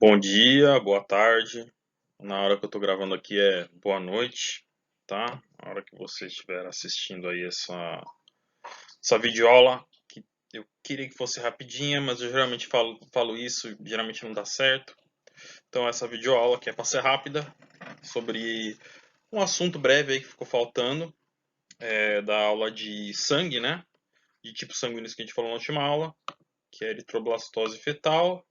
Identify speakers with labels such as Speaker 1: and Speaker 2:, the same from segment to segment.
Speaker 1: Bom dia, boa tarde. Na hora que eu tô gravando aqui é boa noite, tá? Na hora que você estiver assistindo aí essa videoaula, que eu queria que fosse rapidinha, mas eu geralmente falo isso e geralmente não dá certo. Então essa videoaula que é para ser rápida, sobre um assunto breve aí que ficou faltando, da aula de sangue, né? De tipo sanguíneos que a gente falou na última aula, que é eritroblastose fetal,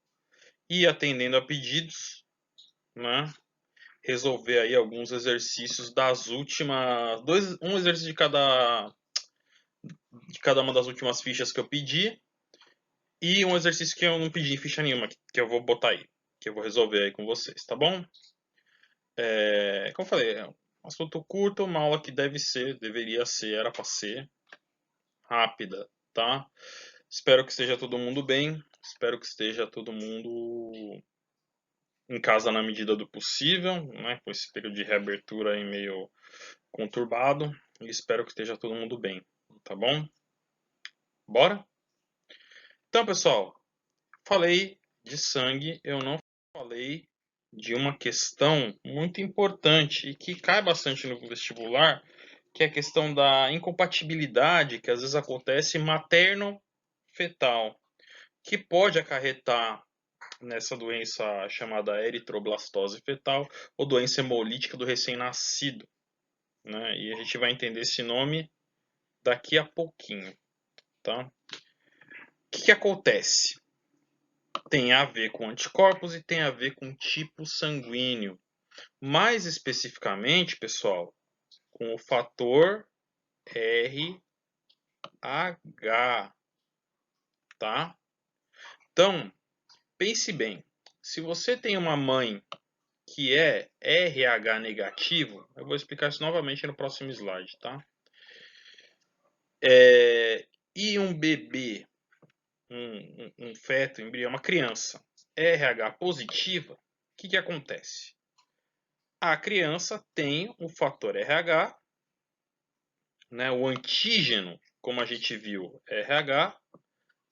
Speaker 1: e atendendo a pedidos, né? Resolver aí alguns exercícios das últimas um exercício de cada uma das últimas fichas que eu pedi e um exercício que eu não pedi em ficha nenhuma, que eu vou botar aí, que eu vou resolver aí com vocês, tá bom? Como eu falei, é um assunto curto, uma aula que deveria ser, era para ser rápida, tá? Espero que esteja todo mundo bem, espero que esteja todo mundo em casa na medida do possível, né? Com esse período de reabertura aí meio conturbado, e espero que esteja todo mundo bem, tá bom? Bora? Então, pessoal, falei de sangue, eu não falei de uma questão muito importante e que cai bastante no vestibular, que é a questão da incompatibilidade que às vezes acontece materno-fetal, que pode acarretar nessa doença chamada eritroblastose fetal ou doença hemolítica do recém-nascido, né? E a gente vai entender esse nome daqui a pouquinho, tá? O que acontece? Tem a ver com anticorpos e tem a ver com tipo sanguíneo. Mais especificamente, pessoal, com o fator RH, tá? Então, pense bem. Se você tem uma mãe que é RH negativo, eu vou explicar isso novamente no próximo slide, tá? E um bebê, um feto, embrião, uma criança, RH positiva, o que acontece? A criança tem o fator RH, né, o antígeno, como a gente viu, RH,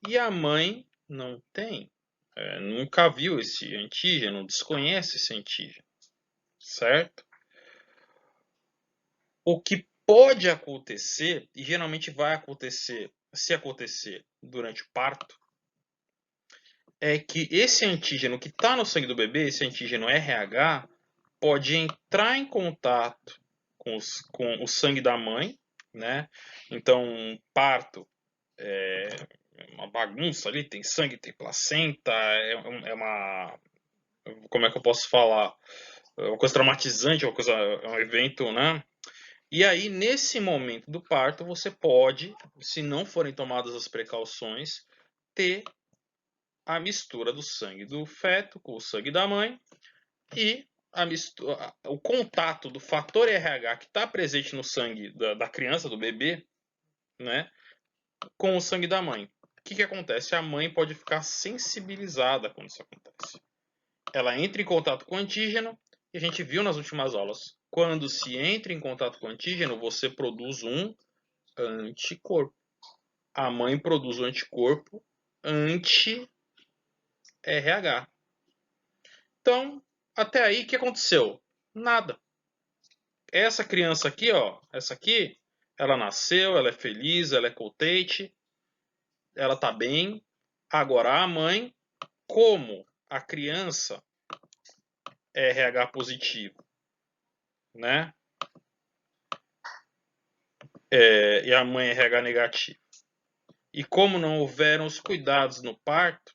Speaker 1: e a mãe não tem. Nunca viu esse antígeno, desconhece esse antígeno, certo? O que pode acontecer, e geralmente vai acontecer, se acontecer durante o parto, é que esse antígeno que está no sangue do bebê, esse antígeno RH, pode entrar em contato com o sangue da mãe, né? Então, parto é uma bagunça ali, tem sangue, tem placenta, é uma. Como é que eu posso falar? É uma coisa traumatizante, é um evento, né? E aí, nesse momento do parto, você pode, se não forem tomadas as precauções, ter a mistura do sangue do feto com o sangue da mãe e o contato do fator RH que está presente no sangue da criança, do bebê, né, com o sangue da mãe. O que acontece? A mãe pode ficar sensibilizada quando isso acontece. Ela entra em contato com o antígeno, e a gente viu nas últimas aulas. Quando se entra em contato com o antígeno, você produz um anticorpo. A mãe produz o anticorpo anti-RH. Então, até aí, o que aconteceu? Nada. Essa criança aqui, ó, essa aqui, ela nasceu, ela é feliz, ela é contente, ela tá bem. Agora a mãe, como a criança é RH positivo, né? E a mãe é RH negativo. E como não houveram os cuidados no parto,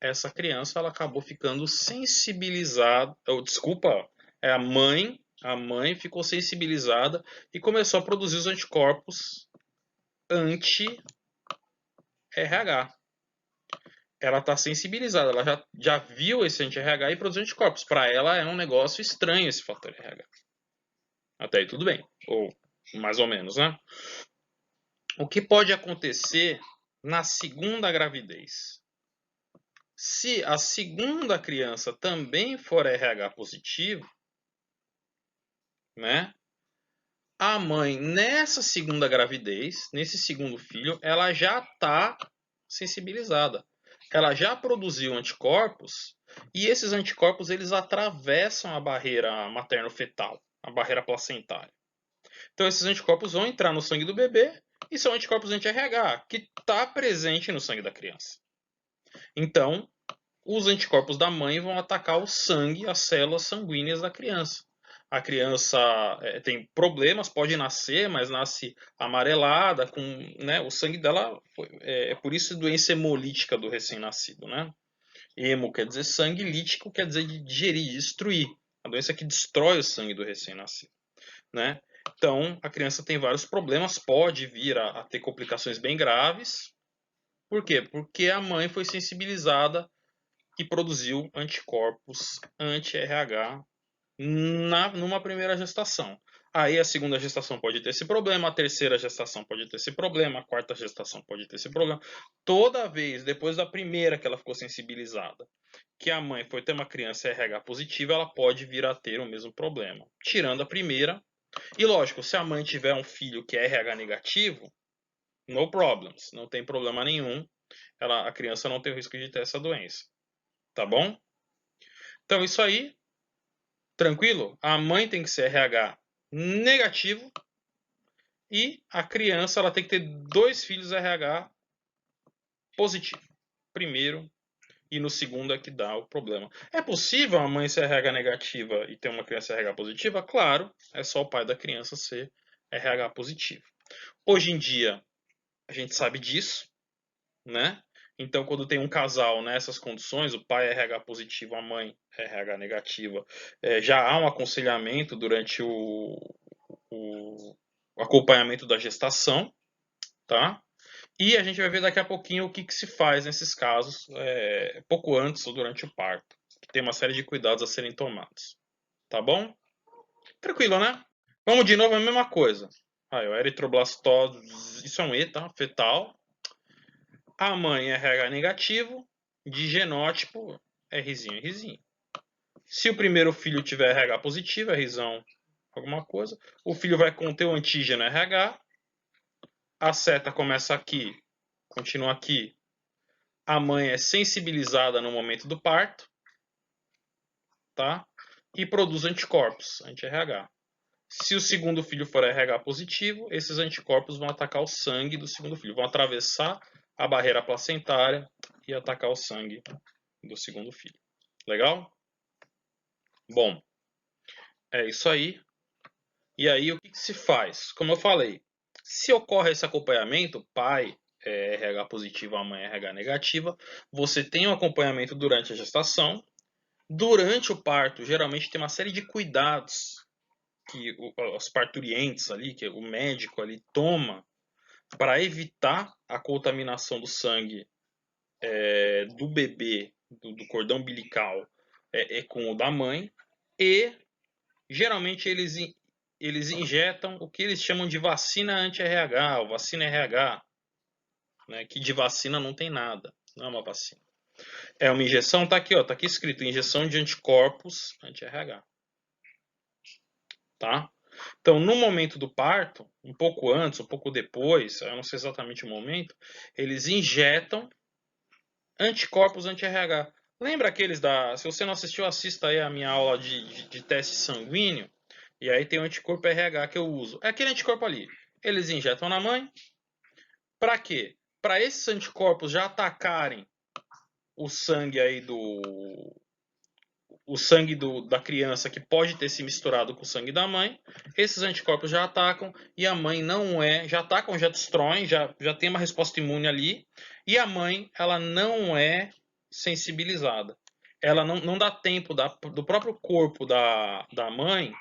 Speaker 1: essa criança ela acabou ficando sensibilizada, ou desculpa, a mãe ficou sensibilizada e começou a produzir os anticorpos anti-RH. Ela está sensibilizada, ela já viu esse anti-RH e produziu anticorpos. Para ela é um negócio estranho esse fator RH. Até aí tudo bem, ou mais ou menos, né? O que pode acontecer na segunda gravidez? Se a segunda criança também for RH positivo, né? A mãe, nessa segunda gravidez, nesse segundo filho, ela já está sensibilizada. Ela já produziu anticorpos E esses anticorpos, eles atravessam a barreira materno-fetal, a barreira placentária. Então esses anticorpos vão entrar no sangue do bebê e são anticorpos anti-RH, que está presente no sangue da criança. Então, os anticorpos da mãe vão atacar o sangue, as células sanguíneas da criança. A criança tem problemas, pode nascer, mas nasce amarelada, com, né, o sangue dela. É por isso doença hemolítica do recém-nascido. Né? Hemo quer dizer sangue, lítico quer dizer de digerir, de destruir. A doença que destrói o sangue do recém-nascido. Né? Então, a criança tem vários problemas, pode vir a ter complicações bem graves. Por quê? Porque a mãe foi sensibilizada e produziu anticorpos anti-RH numa primeira gestação. Aí a segunda gestação pode ter esse problema, a terceira gestação pode ter esse problema, a quarta gestação pode ter esse problema. Toda vez, depois da primeira que ela ficou sensibilizada, que a mãe foi ter uma criança RH positiva, ela pode vir a ter o mesmo problema. Tirando a primeira. E lógico, se a mãe tiver um filho que é RH negativo, no problems, não tem problema nenhum. A criança não tem o risco de ter essa doença. Tá bom? Então, isso aí, tranquilo? A mãe tem que ser RH negativo e a criança ela tem que ter 2 filhos RH positivo. Primeiro e no segundo é que dá o problema. É possível a mãe ser RH negativa e ter uma criança RH positiva? Claro, é só o pai da criança ser RH positivo. Hoje em dia, a gente sabe disso, né? Então, quando tem um casal nessas condições, o pai é RH positivo, a mãe é RH negativa, já há um aconselhamento durante o acompanhamento da gestação, tá? E a gente vai ver daqui a pouquinho o que se faz nesses casos, pouco antes ou durante o parto, que tem uma série de cuidados a serem tomados, tá bom? Tranquilo, né? Vamos de novo a mesma coisa. Aí, o eritroblastose, isso é um E, tá? Fetal. A mãe é RH negativo, de genótipo Rzinho, Rzinho. Se o primeiro filho tiver RH positivo, Rzão alguma coisa, o filho vai conter o antígeno RH, a seta começa aqui, continua aqui, a mãe é sensibilizada no momento do parto, tá? E produz anticorpos, anti-RH. Se o segundo filho for RH positivo, esses anticorpos vão atacar o sangue do segundo filho, vão atravessar a barreira placentária e atacar o sangue do segundo filho. Legal? Bom, é isso aí. E aí o que se faz? Como eu falei, se ocorre esse acompanhamento, pai RH positivo, a mãe RH negativa, você tem um acompanhamento durante a gestação. Durante o parto, geralmente tem uma série de cuidados que os parturientes ali, que o médico ali toma para evitar a contaminação do sangue do bebê, do cordão umbilical, com o da mãe. E geralmente eles injetam o que eles chamam de vacina anti-RH, ou vacina RH, né, que de vacina não tem nada, não é uma vacina. É uma injeção, tá aqui, ó, tá aqui escrito, injeção de anticorpos anti-RH. Tá? Então, no momento do parto, um pouco antes, um pouco depois, eu não sei exatamente o momento, eles injetam anticorpos anti-RH. Lembra aqueles da... Se você não assistiu, assista aí a minha aula de teste sanguíneo. E aí tem o anticorpo RH que eu uso. É aquele anticorpo ali. Eles injetam na mãe. Para quê? Para esses anticorpos já atacarem o sangue aí o sangue da criança que pode ter se misturado com o sangue da mãe, esses anticorpos já atacam e a mãe não já atacam, já destroem, já tem uma resposta imune ali, e a mãe ela não é sensibilizada. Ela não dá tempo do próprio corpo da mãe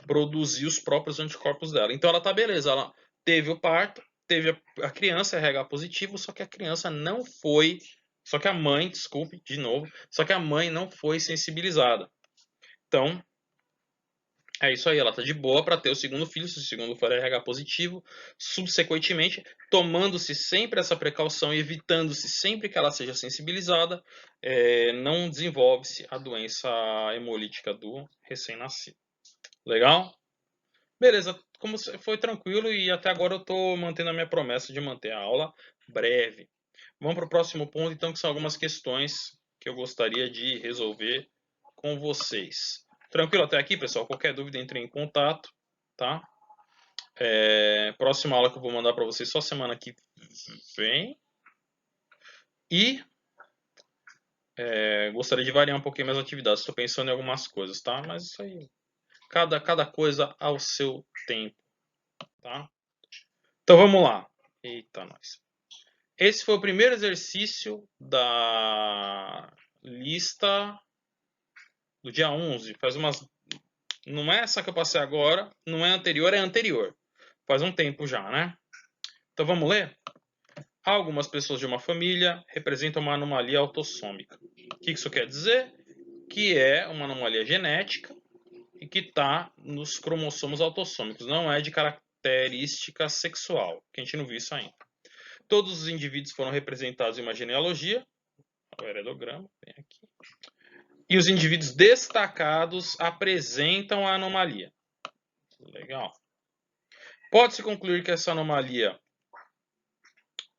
Speaker 1: produzir os próprios anticorpos dela. Então ela tá beleza, ela teve o parto, teve a criança RH positivo, só que a criança não foi, só que a mãe, desculpe, de novo, só que a mãe não foi sensibilizada. Então, é isso aí, ela tá de boa para ter o segundo filho, se o segundo for RH positivo, subsequentemente, tomando-se sempre essa precaução e evitando-se sempre que ela seja sensibilizada, não desenvolve-se a doença hemolítica do recém-nascido. Legal? Beleza, como foi tranquilo e até agora eu estou mantendo a minha promessa de manter a aula breve. Vamos para o próximo ponto, então, que são algumas questões que eu gostaria de resolver com vocês. Tranquilo até aqui, pessoal? Qualquer dúvida, entre em contato, tá? Próxima aula que eu vou mandar para vocês só semana que vem. E gostaria de variar um pouquinho minhas atividades. Estou pensando em algumas coisas, tá? Mas isso aí, cada coisa ao seu tempo, tá? Então vamos lá. Eita, nós. Esse foi o primeiro exercício da lista do dia 11. Faz umas... Não é essa que eu passei agora, não é anterior, é anterior. Faz um tempo já, né? Então vamos ler? Algumas pessoas de uma família representam uma anomalia autossômica. O que isso quer dizer? Que é uma anomalia genética e que está nos cromossomos autossômicos. Não é de característica sexual, que a gente não viu isso ainda. Todos os indivíduos foram representados em uma genealogia. O heredograma, tem aqui. E os indivíduos destacados apresentam a anomalia. Legal. Pode-se concluir que essa anomalia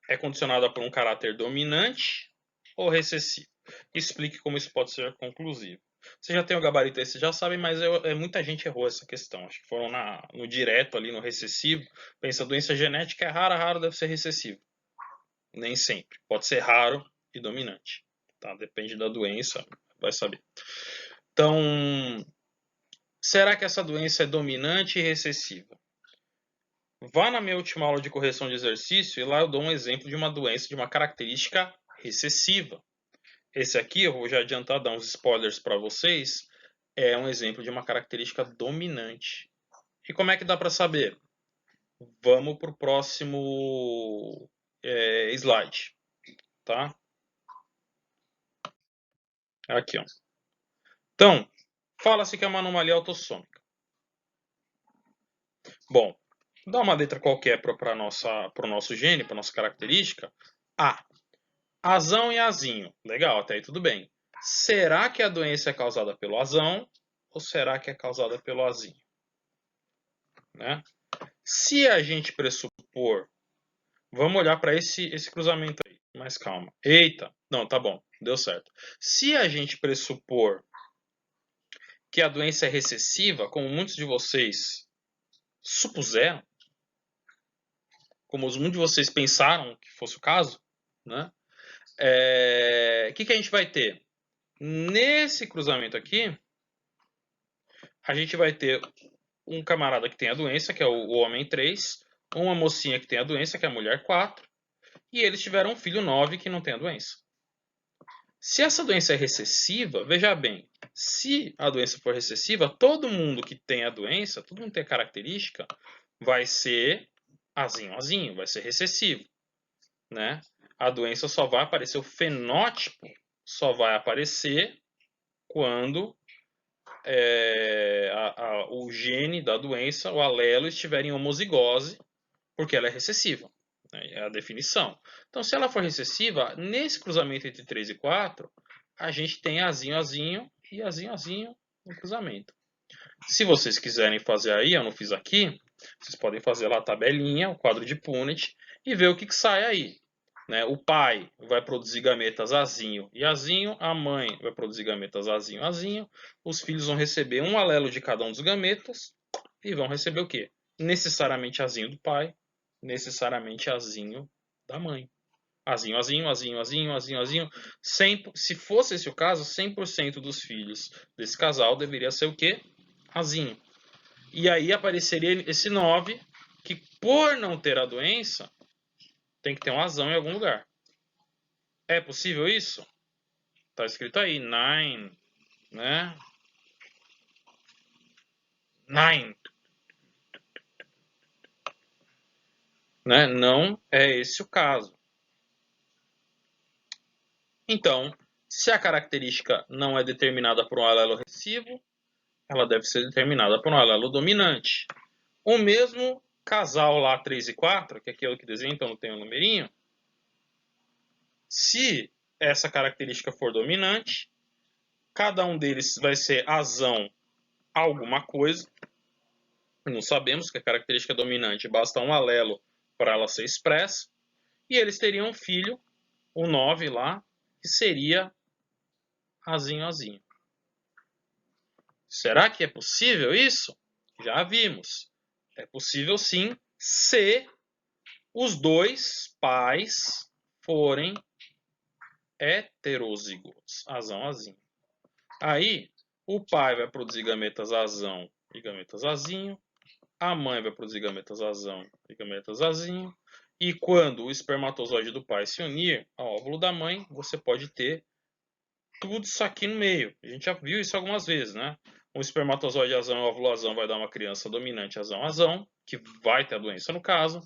Speaker 1: é condicionada por um caráter dominante ou recessivo. Explique como isso pode ser conclusivo. Você já tem o gabarito aí, vocês já sabem, mas muita gente errou essa questão. Acho que foram no direto ali, no recessivo. Pensa, doença genética é rara, raro deve ser recessivo. Nem sempre. Pode ser raro e dominante. Tá? Depende da doença, vai saber. Então, será que essa doença é dominante e recessiva? Vá na minha última aula de correção de exercício e lá eu dou um exemplo de uma doença de uma característica recessiva. Esse aqui, eu vou já adiantar, dar uns spoilers para vocês, é um exemplo de uma característica dominante. E como é que dá para saber? Vamos para o próximo slide, tá? Aqui, ó. Então, fala-se que é uma anomalia autossômica. Bom, dá uma letra qualquer para o nosso gene, para a nossa característica. A. Azão e azinho. Legal, até aí tudo bem. Será que a doença é causada pelo azão ou será que é causada pelo azinho? Né? Se a gente pressupor... Vamos olhar para esse cruzamento aí. Mais calma. Eita, não, tá bom, deu certo. Se a gente pressupor que a doença é recessiva, como muitos de vocês supuseram, como muitos de vocês pensaram que fosse o caso, né? Que a gente vai ter? Nesse cruzamento aqui, a gente vai ter um camarada que tem a doença, que é o homem 3, uma mocinha que tem a doença, que é a mulher 4, e eles tiveram um filho 9 que não tem a doença. Se essa doença é recessiva, veja bem, se a doença for recessiva, todo mundo que tem a doença, todo mundo tem a característica, vai ser azinho, vai ser recessivo, né? A doença só vai aparecer, o fenótipo só vai aparecer quando o gene da doença, o alelo, estiver em homozigose, porque ela é recessiva. É a definição. Então, se ela for recessiva, nesse cruzamento entre 3 e 4, a gente tem azinho e azinho no cruzamento. Se vocês quiserem fazer aí, eu não fiz aqui, vocês podem fazer lá a tabelinha, o quadro de Punnett, e ver o que sai aí. Né? O pai vai produzir gametas azinho e azinho, a mãe vai produzir gametas azinho, os filhos vão receber um alelo de cada um dos gametas e vão receber o quê? Necessariamente azinho do pai, necessariamente azinho da mãe. Azinho. Se fosse esse o caso, 100% dos filhos desse casal deveria ser o quê? Azinho. E aí apareceria esse 9, que por não ter a doença, tem que ter um azão em algum lugar. É possível isso? Tá escrito aí, 9, né? 9. Né? Não é esse o caso. Então, se a característica não é determinada por um alelo recessivo, ela deve ser determinada por um alelo dominante. O mesmo casal lá 3 e 4, que é aquele que desenha, então não tem um numerinho, se essa característica for dominante, cada um deles vai ser azão alguma coisa. Não sabemos que a característica dominante, basta um alelo para ela ser expressa. E eles teriam um filho, o 9 lá, que seria azinho, azinho. Será que é possível isso? Já vimos. É possível sim, se os dois pais forem heterozigotos, azão, azinho. Aí, o pai vai produzir gametas azão e gametas azinho, a mãe vai produzir gametas azão e gametas azinho, e quando o espermatozoide do pai se unir ao óvulo da mãe, você pode ter tudo isso aqui no meio. A gente já viu isso algumas vezes, né? Um espermatozoide azão e um óvulo azão vai dar uma criança dominante azão-azão, que vai ter a doença no caso.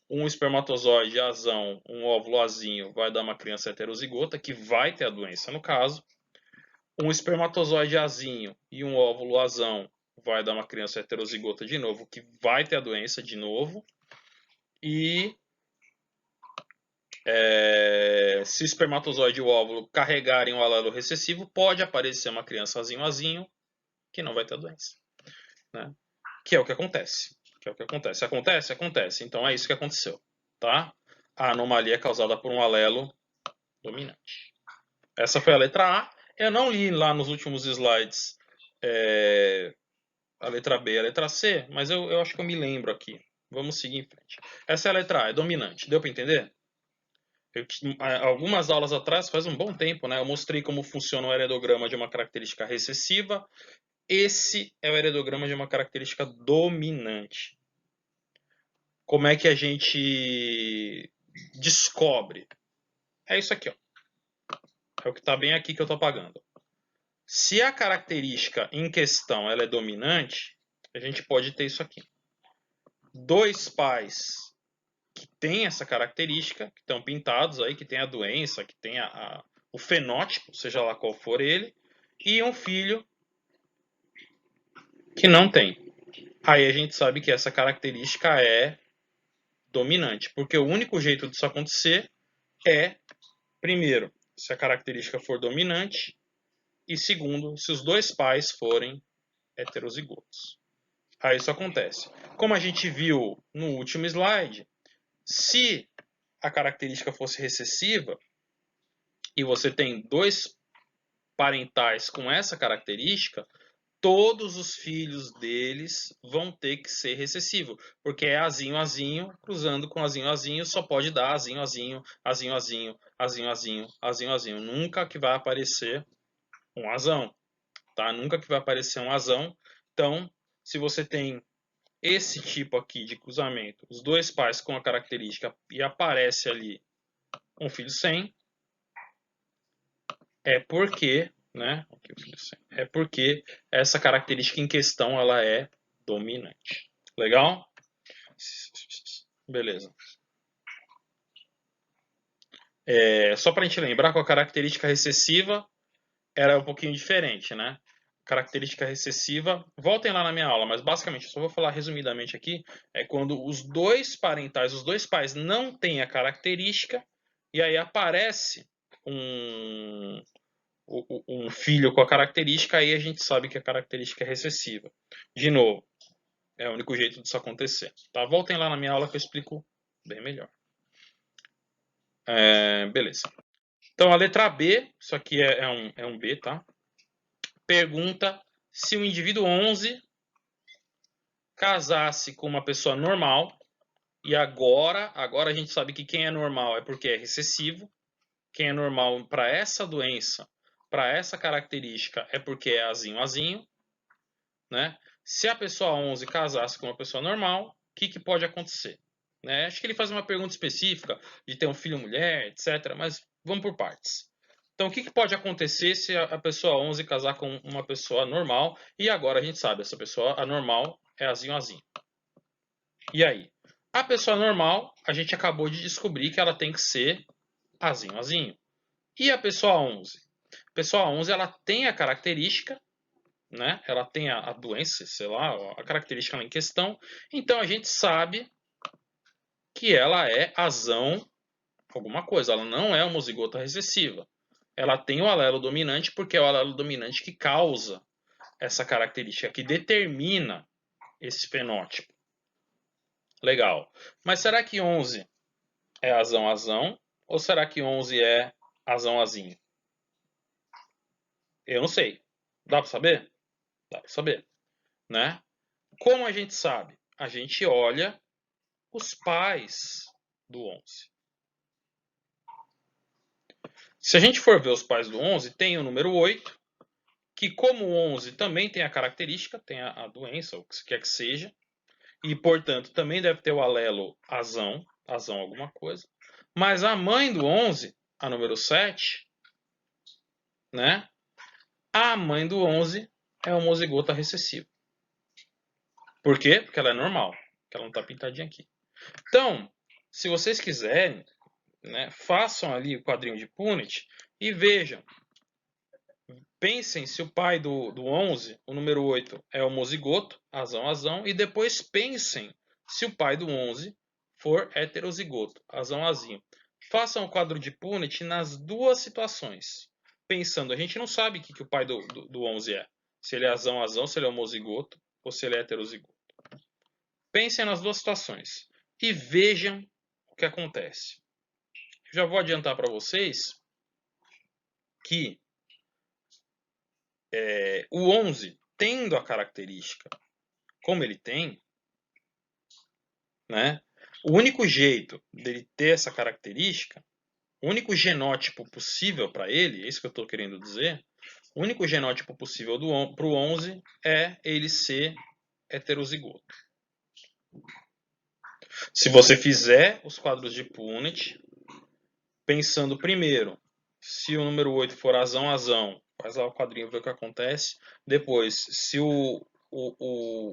Speaker 1: Um espermatozoide azão, um óvulo azinho, vai dar uma criança heterozigota, que vai ter a doença no caso. Um espermatozoide azinho e um óvulo azão vai dar uma criança heterozigota de novo, que vai ter a doença de novo. E se o espermatozoide e o óvulo carregarem o alelo recessivo, pode aparecer uma criança azinho-azinho que não vai ter a doença. Né? Que é o que acontece. Acontece? Acontece. Então é isso que aconteceu. Tá? A anomalia é causada por um alelo dominante. Essa foi a letra A. Eu não li lá nos últimos slides a letra B e a letra C, mas eu acho que eu me lembro aqui. Vamos seguir em frente. Essa é a letra A, é dominante. Deu para entender? Algumas aulas atrás, faz um bom tempo, né, eu mostrei como funciona o heredograma de uma característica recessiva. Esse é o heredograma de uma característica dominante. Como é que a gente descobre? É isso aqui, ó. É o que está bem aqui que eu estou apagando. Se a característica em questão ela é dominante, a gente pode ter isso aqui. Dois pais que têm essa característica, que estão pintados aí, que tem a doença, que tem o fenótipo, seja lá qual for ele, e um filho que não tem. Aí a gente sabe que essa característica é dominante, porque o único jeito disso acontecer é, primeiro, se a característica for dominante, e segundo, se os dois pais forem heterozigotos. Aí isso acontece. Como a gente viu no último slide, se a característica fosse recessiva e você tem dois parentais com essa característica, todos os filhos deles vão ter que ser recessivo, porque é azinho, azinho, cruzando com azinho, azinho, só pode dar azinho, azinho, azinho, azinho, azinho, azinho, azinho, azinho. Nunca que vai aparecer um azão, tá? Nunca que vai aparecer um azão. Então, se você tem esse tipo aqui de cruzamento, os dois pais com a característica e aparece ali um filho sem, é porque, né? É porque essa característica em questão ela é dominante. Legal? Beleza. Só para a gente lembrar, com a característica recessiva era um pouquinho diferente, né? Característica recessiva, voltem lá na minha aula, mas basicamente, eu só vou falar resumidamente aqui, é quando os dois parentais, os dois pais não têm a característica, e aí aparece um filho com a característica, aí a gente sabe que a característica é recessiva. De novo, é o único jeito disso acontecer. Tá? Voltem lá na minha aula que eu explico bem melhor. Beleza. Então a letra B, isso aqui é um B, tá? Pergunta se o indivíduo 11 casasse com uma pessoa normal, e agora a gente sabe que quem é normal é porque é recessivo, quem é normal para essa doença, para essa característica, é porque é azinho, azinho, né? Se a pessoa 11 casasse com uma pessoa normal, o que pode acontecer? Né? Acho que ele faz uma pergunta específica de ter um filho ou mulher, etc. Mas vamos por partes. Então, o que pode acontecer se a pessoa 11 casar com uma pessoa normal? E agora a gente sabe, essa pessoa anormal é azinho, azinho. E aí? A pessoa normal, a gente acabou de descobrir que ela tem que ser azinho, azinho. E a pessoa 11? A pessoa 11 ela tem a característica, né? Ela tem a doença, sei lá, a característica em questão. Então a gente sabe que ela é azão alguma coisa. Ela não é homozigota recessiva. Ela tem o alelo dominante porque é o alelo dominante que causa essa característica, que determina esse fenótipo. Legal. Mas será que 11 é azão, azão? Ou será que 11 é azão, azinho? Eu não sei. Dá para saber? Dá para saber, né? Como a gente sabe? A gente olha os pais do 11. Se a gente for ver os pais do 11, tem o número 8, que como o 11 também tem a característica, tem a doença, o que quer que seja, e portanto também deve ter o alelo azão alguma coisa. Mas a mãe do 11, a número 7, né? A mãe do 11 é homozigota recessiva. Por quê? Porque ela é normal, porque ela não está pintadinha aqui. Então, se vocês quiserem, né, façam ali o quadrinho de Punnett e vejam. Pensem se o pai do 11, o número 8, é homozigoto, azão, e depois pensem se o pai do 11 for heterozigoto, azinho. Façam o quadro de Punnett nas duas situações. Pensando, a gente não sabe o que o pai do 11 é. Se ele é azão, se ele é homozigoto ou se ele é heterozigoto. Pensem nas duas situações e vejam o que acontece. Já vou adiantar para vocês que o 11, tendo a característica como ele tem, né? O único jeito dele ter essa característica, o único genótipo possível para ele, é isso que eu estou querendo dizer, o único genótipo possível para o 11 é ele ser heterozigoto. Se você fizer os quadros de Punnett, pensando primeiro, se o número 8 for azão, faz lá o quadrinho, vê o que acontece. Depois, se o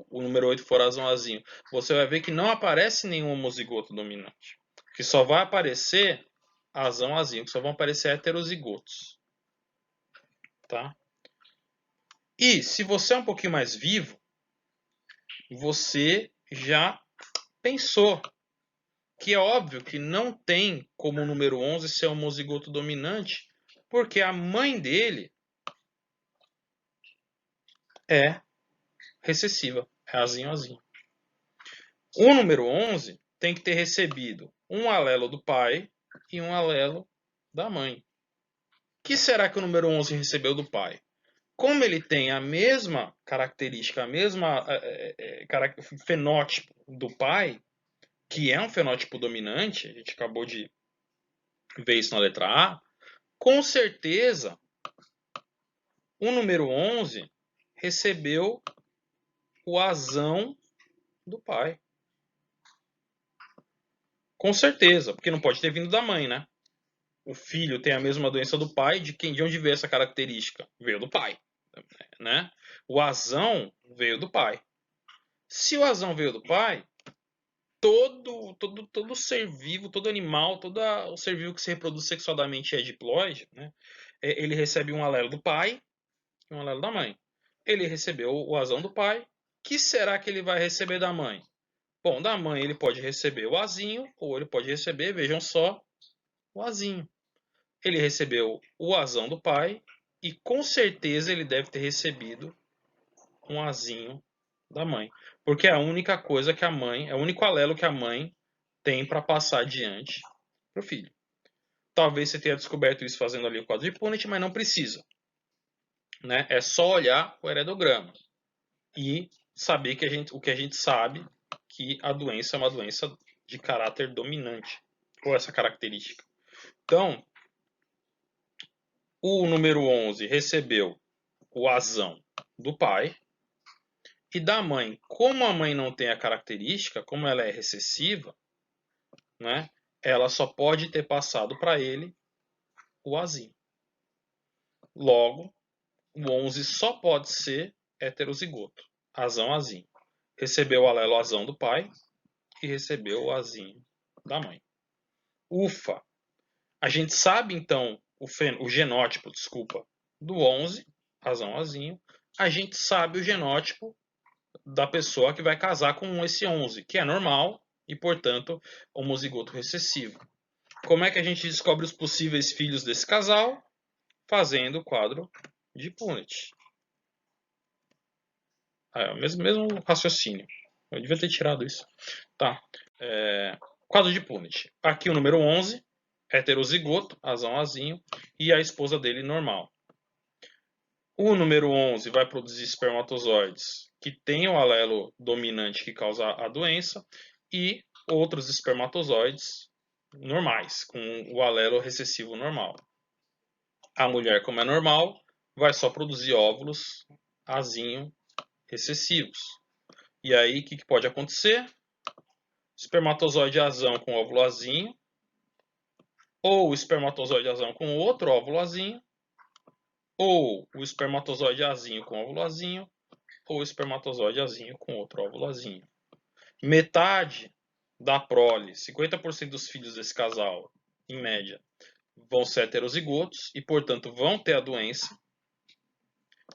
Speaker 1: número 8 for azãozinho, você vai ver que não aparece nenhum homozigoto dominante. Que só vai aparecer azãozinho, que só vão aparecer heterozigotos. Tá? E se você é um pouquinho mais vivo, você já pensou que é óbvio que não tem como o número 11 ser homozigoto dominante, porque a mãe dele é recessiva, é azinho. O número 11 tem que ter recebido um alelo do pai e um alelo da mãe. O que será que o número 11 recebeu do pai? Como ele tem a mesma característica, a mesma fenótipo do pai, que é um fenótipo dominante, a gente acabou de ver isso na letra A, com certeza o número 11 recebeu o azão do pai. Com certeza, porque não pode ter vindo da mãe, né? O filho tem a mesma doença do pai, de onde veio essa característica? Veio do pai, né? O azão veio do pai. Se o azão veio do pai, todo ser vivo, todo animal, todo o ser vivo que se reproduz sexualmente é diploide, né? Ele recebe um alelo do pai e um alelo da mãe. Ele recebeu o azão do pai. Que será que ele vai receber da mãe? Bom, da mãe ele pode receber o azinho, ou ele pode receber, vejam só, o azinho. Ele recebeu o azão do pai e com certeza ele deve ter recebido um azinho da mãe. Porque é a única coisa que a mãe, é o único alelo que a mãe tem para passar adiante para o filho. Talvez você tenha descoberto isso fazendo ali o quadro de Punnett, mas não precisa. Né? É só olhar o heredograma e saber que o que a gente sabe, que a doença é uma doença de caráter dominante, ou essa característica. Então, o número 11 recebeu o azão do pai e da mãe. Como a mãe não tem a característica, como ela é recessiva, né, ela só pode ter passado para ele o azinho. Logo, o 11 só pode ser heterozigoto, azinho. Recebeu o alelo azão do pai e recebeu o azinho da mãe. Ufa! A gente sabe então o genótipo, do 11, azinho. A gente sabe o genótipo da pessoa que vai casar com esse 11, que é normal e, portanto, homozigoto recessivo. Como é que a gente descobre os possíveis filhos desse casal? Fazendo o quadro de Punnett. Mesmo raciocínio. Eu devia ter tirado isso. Tá. Quadro de Punnett. Aqui o número 11, heterozigoto, azinho, e a esposa dele normal. O número 11 vai produzir espermatozoides que têm o alelo dominante que causa a doença e outros espermatozoides normais, com o alelo recessivo normal. A mulher, como é normal, vai só produzir óvulos azinho recessivos. E aí, o que pode acontecer? Espermatozoide azão com óvulo azinho, ou espermatozoide azão com outro óvulo azinho, ou o espermatozoide azinho com óvulo azinho, ou o espermatozoide azinho com outro óvulo azinho. Metade da prole, 50% dos filhos desse casal, em média, vão ser heterozigotos e, portanto, vão ter a doença.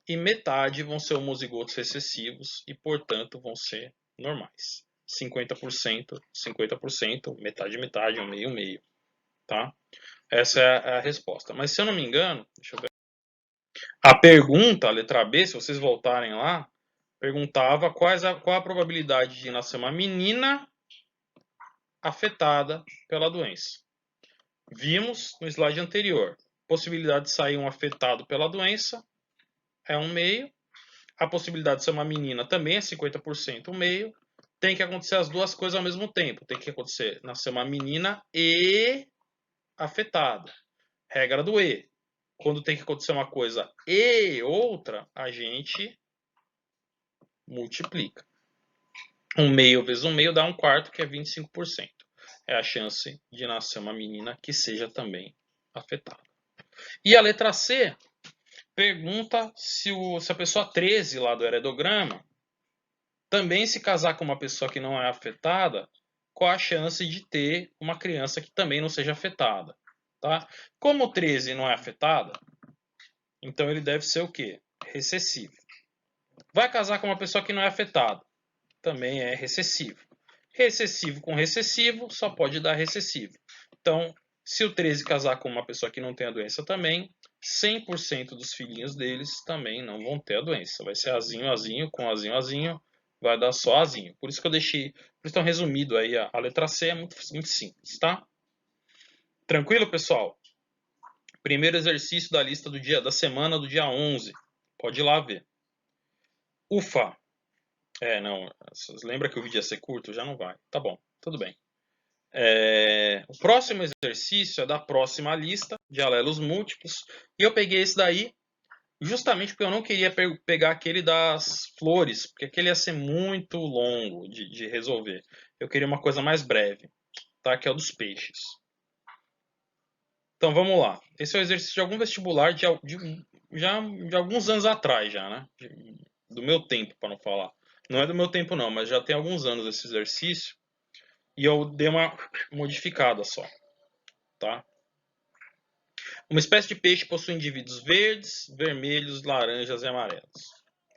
Speaker 1: E metade vão ser homozigotos recessivos e, portanto, vão ser normais. 50%, 50%, metade, metade, um meio, meio. Tá? Essa é a resposta. Mas se eu não me engano, deixa eu ver. A pergunta, a letra B, se vocês voltarem lá, perguntava qual a probabilidade de nascer uma menina afetada pela doença. Vimos no slide anterior, possibilidade de sair um afetado pela doença é 1/2. A possibilidade de ser uma menina também é 50%, 1/2. Tem que acontecer as duas coisas ao mesmo tempo. Tem que acontecer nascer uma menina e afetada. Regra do E. Quando tem que acontecer uma coisa e outra, a gente multiplica. 1/2 vezes 1/2 dá 1/4, que é 25%. É a chance de nascer uma menina que seja também afetada. E a letra C pergunta se a pessoa 13 lá do heredograma também se casar com uma pessoa que não é afetada, qual a chance de ter uma criança que também não seja afetada. Tá? Como o 13 não é afetada, então ele deve ser o quê? Recessivo. Vai casar com uma pessoa que não é afetada, também é recessivo. Recessivo com recessivo só pode dar recessivo. Então, se o 13 casar com uma pessoa que não tem a doença também, 100% dos filhinhos deles também não vão ter a doença. Vai ser azinho, azinho, com azinho, azinho, vai dar só azinho. Por isso que eu deixei, por isso tão resumido aí, a letra C é muito, muito simples, tá? Tranquilo, pessoal? Primeiro exercício da lista da semana do dia 11. Pode ir lá ver. Ufa! Não, lembra que o vídeo ia ser curto? Já não vai. Tá bom, tudo bem. O próximo exercício é da próxima lista de alelos múltiplos. E eu peguei esse daí justamente porque eu não queria pegar aquele das flores, porque aquele ia ser muito longo de resolver. Eu queria uma coisa mais breve, tá? Que é o dos peixes. Então vamos lá. Esse é o exercício de algum vestibular de alguns anos atrás já, né? Do meu tempo, para não falar. Não é do meu tempo não, mas já tem alguns anos esse exercício. E eu dei uma modificada só, tá? Uma espécie de peixe possui indivíduos verdes, vermelhos, laranjas e amarelos.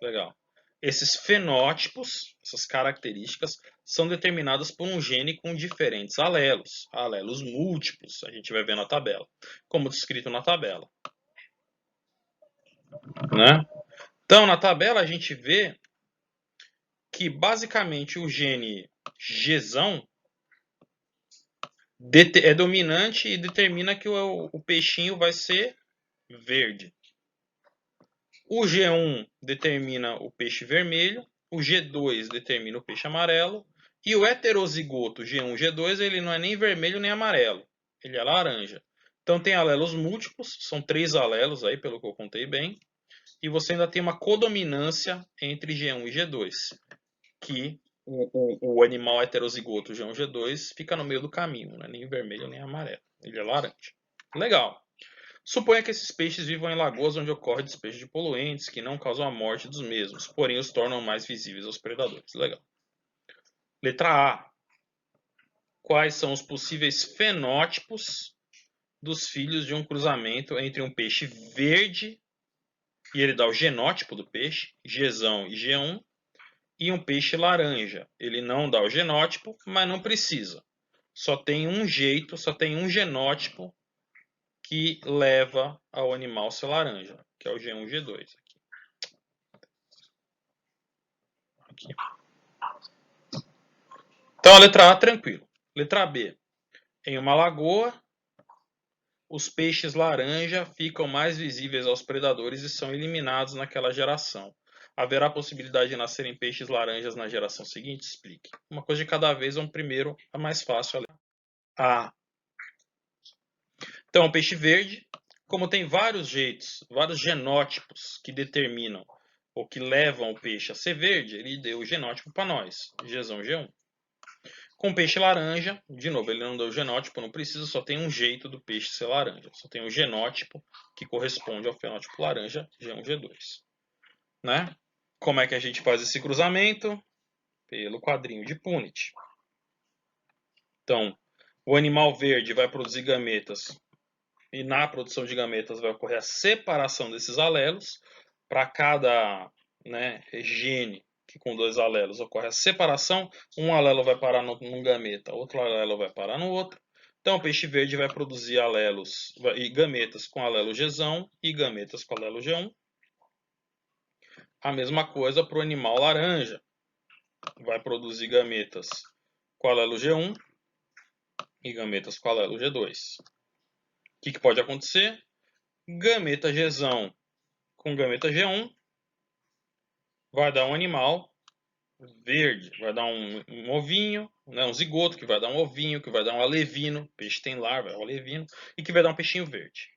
Speaker 1: Legal. Esses fenótipos, essas características, são determinadas por um gene com diferentes alelos, alelos múltiplos, a gente vai ver na tabela, como descrito na tabela. Né? Então, na tabela a gente vê que basicamente o gene Gzão é dominante e determina que o peixinho vai ser verde. O G1 determina o peixe vermelho, o G2 determina o peixe amarelo, e o heterozigoto G1, G2, ele não é nem vermelho nem amarelo, ele é laranja. Então tem alelos múltiplos, são 3 alelos aí, pelo que eu contei bem, e você ainda tem uma codominância entre G1 e G2, que o animal heterozigoto G1, G2 fica no meio do caminho, não é nem vermelho nem amarelo, ele é laranja. Legal. Suponha que esses peixes vivam em lagoas onde ocorre despejo de poluentes que não causam a morte dos mesmos, porém os tornam mais visíveis aos predadores. Legal. Letra A. Quais são os possíveis fenótipos dos filhos de um cruzamento entre um peixe verde, e ele dá o genótipo do peixe, Gzão e G1, e um peixe laranja. Ele não dá o genótipo, mas não precisa. Só tem um jeito, só tem um genótipo que leva ao animal ser laranja, que é o G1, G2. Aqui. Então a letra A, tranquilo. Letra B. Em uma lagoa, os peixes laranja ficam mais visíveis aos predadores e são eliminados naquela geração. Haverá possibilidade de nascerem peixes laranjas na geração seguinte? Explique. Uma coisa de cada vez, vamos primeiro a mais fácil. A. Então, o peixe verde, como tem vários jeitos, vários genótipos que determinam ou que levam o peixe a ser verde, ele deu o genótipo para nós, Gzão G1. Com o peixe laranja, de novo, ele não deu o genótipo, não precisa, só tem um jeito do peixe ser laranja. Só tem o genótipo que corresponde ao fenótipo laranja, G1, G2. Né? Como é que a gente faz esse cruzamento? Pelo quadrinho de Punnett. Então, o animal verde vai produzir gametas e na produção de gametas vai ocorrer a separação desses alelos. Para cada gene que com 2 alelos ocorre a separação, um alelo vai parar num gameta, outro alelo vai parar no outro. Então o peixe verde vai produzir alelos e gametas com alelo Gzão e gametas com alelo G1. A mesma coisa para o animal laranja. Vai produzir gametas com alelo G1 e gametas com alelo G2. O que pode acontecer? Gameta Gzão com gameta G1 vai dar um animal verde, vai dar um ovinho, um zigoto, que vai dar um ovinho, que vai dar um alevino, peixe tem larva, é um alevino, e que vai dar um peixinho verde.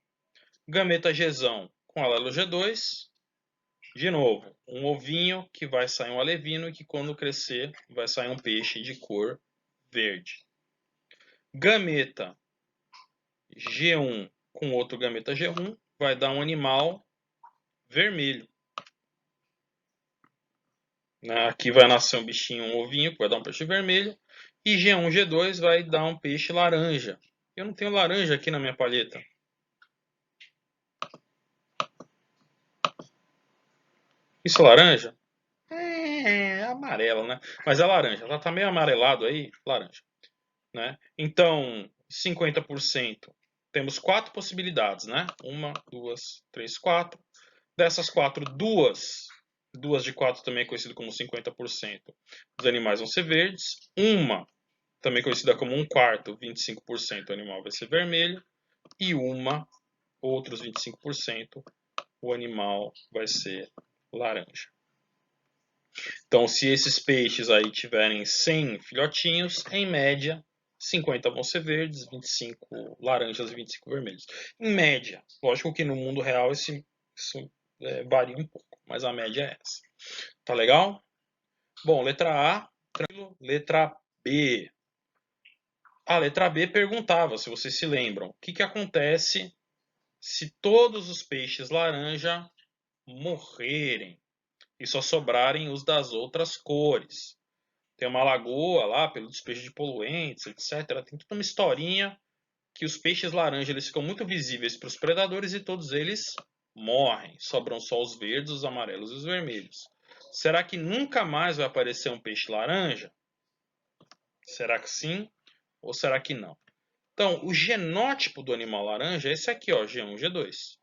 Speaker 1: Gameta Gzão com alelo G2, de novo, um ovinho que vai sair um alevino e que quando crescer vai sair um peixe de cor verde. Gameta G1 com outro gameta G1 vai dar um animal vermelho. Aqui vai nascer um bichinho, um ovinho, que vai dar um peixe vermelho. E G1, G2 vai dar um peixe laranja. Eu não tenho laranja aqui na minha palheta. Isso é laranja? É amarelo, né? Mas é laranja. Ela tá meio amarelado aí, laranja. Né? Então, 50%. Temos 4 possibilidades, né? 1, 2, 3, 4. Dessas 4, duas de 4 também é conhecido como 50%. Os animais vão ser verdes. Uma, também conhecida como 1/4, 25% do animal vai ser vermelho. E outros 25%, o animal vai ser laranja. Então, se esses peixes aí tiverem 100 filhotinhos, em média, 50 vão ser verdes, 25 laranjas e 25 vermelhos. Em média. Lógico que no mundo real isso varia um pouco, mas a média é essa. Tá legal? Bom, letra A, tranquilo. Letra B. A letra B perguntava, se vocês se lembram, o que acontece se todos os peixes laranja morrerem e só sobrarem os das outras cores. Tem uma lagoa lá pelo despejo de poluentes, etc. Tem toda uma historinha que os peixes laranja eles ficam muito visíveis para os predadores e todos eles morrem. Sobram só os verdes, os amarelos e os vermelhos. Será que nunca mais vai aparecer um peixe laranja? Será que sim ou será que não? Então, o genótipo do animal laranja é esse aqui, ó, G1, G2.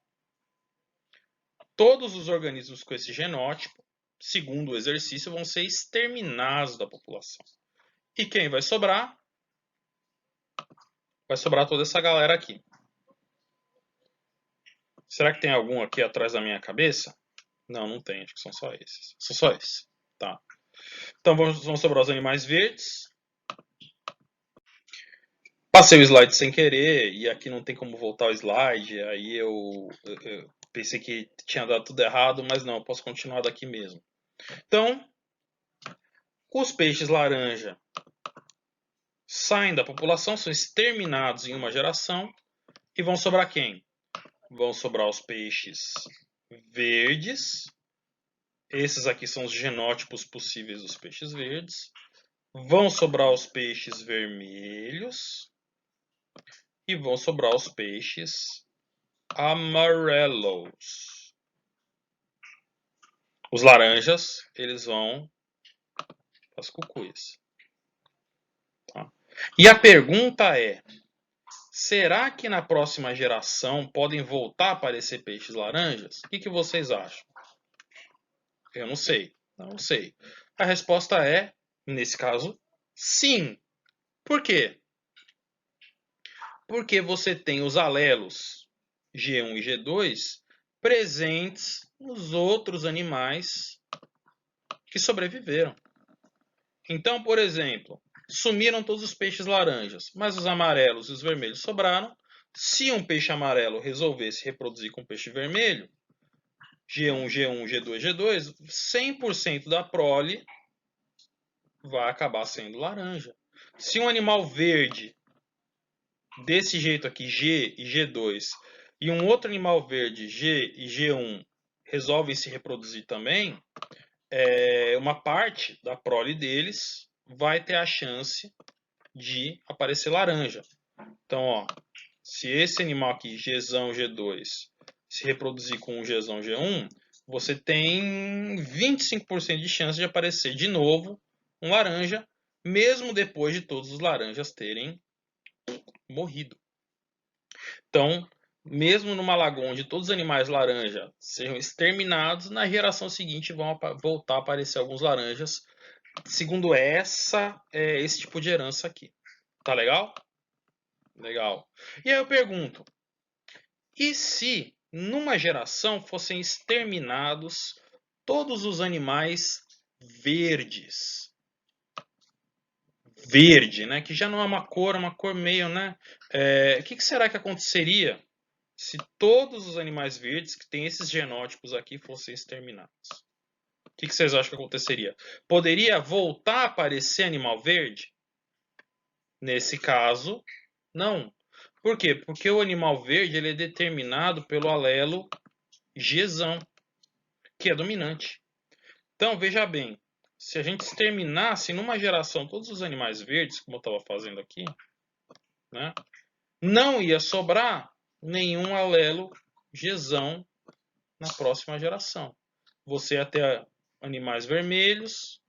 Speaker 1: Todos os organismos com esse genótipo, segundo o exercício, vão ser exterminados da população. E quem vai sobrar? Vai sobrar toda essa galera aqui. Será que tem algum aqui atrás da minha cabeça? Não, não tem. Acho que são só esses. São só esses. Tá. Então vão sobrar os animais verdes. Passei o slide sem querer e aqui não tem como voltar o slide. Aí eu pensei que tinha dado tudo errado, mas não, eu posso continuar daqui mesmo. Então, os peixes laranja saem da população, são exterminados em uma geração e vão sobrar quem? Vão sobrar os peixes verdes. Esses aqui são os genótipos possíveis dos peixes verdes. Vão sobrar os peixes vermelhos. E vão sobrar os peixes amarelos. Os laranjas, eles vão para as cucuias. Tá? E a pergunta é, será que na próxima geração podem voltar a aparecer peixes laranjas? O que vocês acham? Eu não sei. Não sei. A resposta é, nesse caso, sim. Por quê? Porque você tem os alelos G1 e G2 presentes nos outros animais que sobreviveram. Então, por exemplo, sumiram todos os peixes laranjas, mas os amarelos e os vermelhos sobraram. Se um peixe amarelo resolvesse reproduzir com peixe vermelho, G1, G1, G2, G2, 100% da prole vai acabar sendo laranja. Se um animal verde, desse jeito aqui, G e G2, e um outro animal verde, G e G1, resolvem se reproduzir também, uma parte da prole deles vai ter a chance de aparecer laranja. Então, ó, se esse animal aqui, Gzão, G2, se reproduzir com um Gzão, G1, você tem 25% de chance de aparecer de novo um laranja, mesmo depois de todos os laranjas terem morrido. Então, mesmo numa lagoa onde todos os animais laranja sejam exterminados, na geração seguinte vão voltar a aparecer alguns laranjas, segundo esse tipo de herança aqui. Tá legal? Legal. E aí eu pergunto, e se numa geração fossem exterminados todos os animais verdes? Verde, né? Que já não é uma cor meio, né? O que será que aconteceria se todos os animais verdes que têm esses genótipos aqui fossem exterminados? O que vocês acham que aconteceria? Poderia voltar a aparecer animal verde? Nesse caso, não. Por quê? Porque o animal verde ele é determinado pelo alelo Gzão, que é dominante. Então, veja bem, se a gente exterminasse numa geração todos os animais verdes, como eu estava fazendo aqui, né, não ia sobrar nenhum alelo Gzão na próxima geração. Você ia ter animais vermelhos,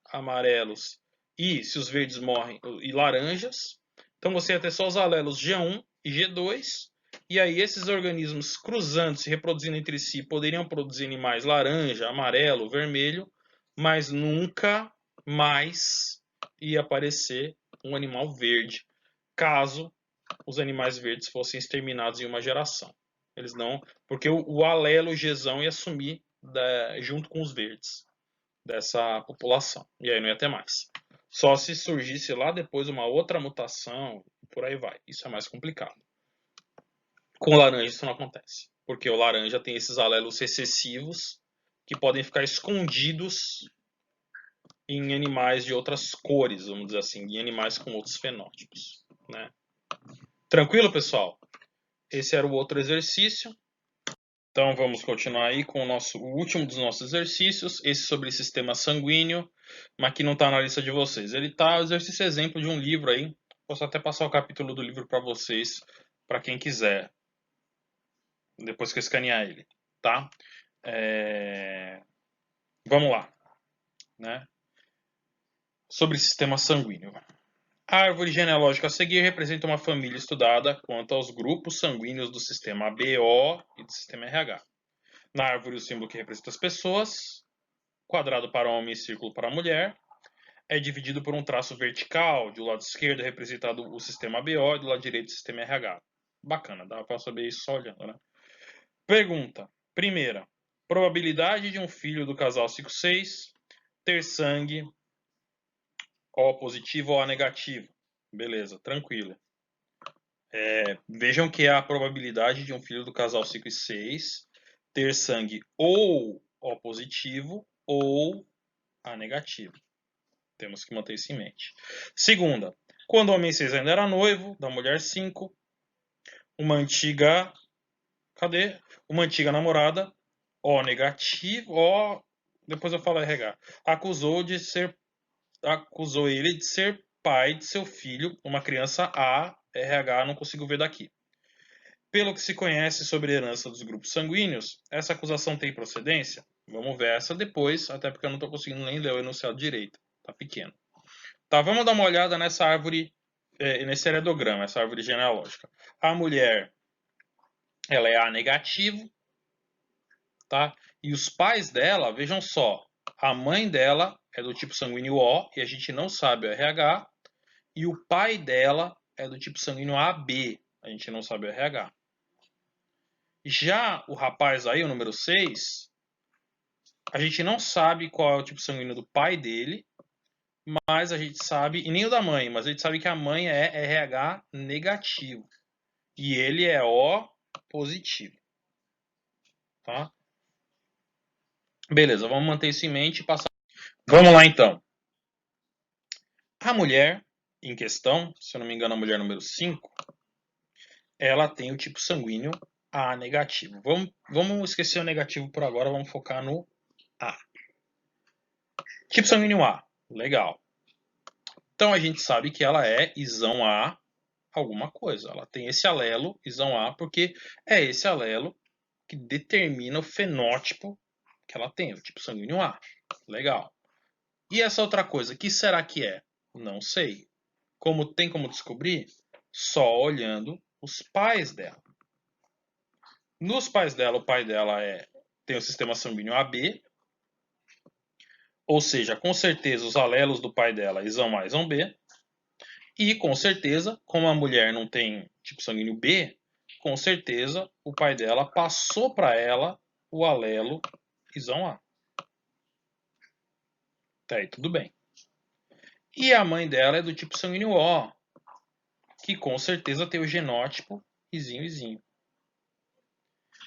Speaker 1: amarelos e, se os verdes morrem, e laranjas. Então você ia ter só os alelos G1 e G2. E aí esses organismos cruzando, se reproduzindo entre si, poderiam produzir animais laranja, amarelo, vermelho, mas nunca mais ia aparecer um animal verde, caso os animais verdes fossem exterminados em uma geração. Eles não, porque o alelo Gzão ia sumir junto com os verdes dessa população. E aí não ia ter mais. Só se surgisse lá depois uma outra mutação, por aí vai. Isso é mais complicado. Com o laranja isso não acontece. Porque o laranja tem esses alelos recessivos que podem ficar escondidos em animais de outras cores, vamos dizer assim, em animais com outros fenótipos, né? Tranquilo, pessoal? Esse era o outro exercício. Então vamos continuar aí com o último dos nossos exercícios, esse sobre sistema sanguíneo, mas que não está na lista de vocês. Ele está, exercício exemplo de um livro aí. Posso até passar o capítulo do livro para vocês, para quem quiser, depois que eu escanear ele, tá? Vamos lá, né? Sobre sistema sanguíneo. A árvore genealógica a seguir representa uma família estudada quanto aos grupos sanguíneos do sistema BO e do sistema RH. Na árvore, o símbolo que representa as pessoas, quadrado para homem e círculo para mulher, é dividido por um traço vertical. Do lado esquerdo é representado o sistema BO e do lado direito o sistema RH. Bacana, dá para saber isso só olhando, né? Pergunta. Primeira. Probabilidade de um filho do casal 5-6 ter sangue O positivo ou A negativo. Beleza, tranquilo. Vejam que é a probabilidade de um filho do casal 5 e 6 ter sangue ou O positivo ou A negativo. Temos que manter isso em mente. Segunda, quando o homem 6 ainda era noivo, da mulher 5, uma antiga. Cadê? Uma antiga namorada, O negativo, O. Depois eu falo RH. Acusou ele de ser pai de seu filho, uma criança A, RH, não consigo ver daqui. Pelo que se conhece sobre a herança dos grupos sanguíneos, essa acusação tem procedência? Vamos ver essa depois, até porque eu não estou conseguindo nem ler o enunciado direito. Tá pequeno. Tá, vamos dar uma olhada nessa árvore, nesse heredograma, essa árvore genealógica. A mulher, ela é A negativo, tá? E os pais dela, vejam só, a mãe dela é do tipo sanguíneo O, e a gente não sabe o RH, e o pai dela é do tipo sanguíneo AB. A gente não sabe o RH. Já o rapaz aí, o número 6, a gente não sabe qual é o tipo sanguíneo do pai dele, mas a gente sabe, e nem o da mãe, mas a gente sabe que a mãe é RH negativo. E ele é O positivo. Tá? Beleza, vamos manter isso em mente e passar. Vamos lá então. A mulher em questão, se eu não me engano, a mulher número 5, ela tem o tipo sanguíneo A negativo. Vamos esquecer o negativo por agora, vamos focar no A. Tipo sanguíneo A, legal. Então a gente sabe que ela é isão A alguma coisa. Ela tem esse alelo, isão A, porque é esse alelo que determina o fenótipo que ela tem, o tipo sanguíneo A. Legal. E essa outra coisa, que será que é? Não sei. Tem como descobrir? Só olhando os pais dela. Nos pais dela, o pai dela tem o sistema sanguíneo AB, ou seja, com certeza os alelos do pai dela, isão A, isão B. E com certeza, como a mulher não tem tipo sanguíneo B, com certeza o pai dela passou para ela o alelo isão A. Tá aí, tudo bem. E a mãe dela é do tipo sanguíneo O, que com certeza tem o genótipo izinho, izinho.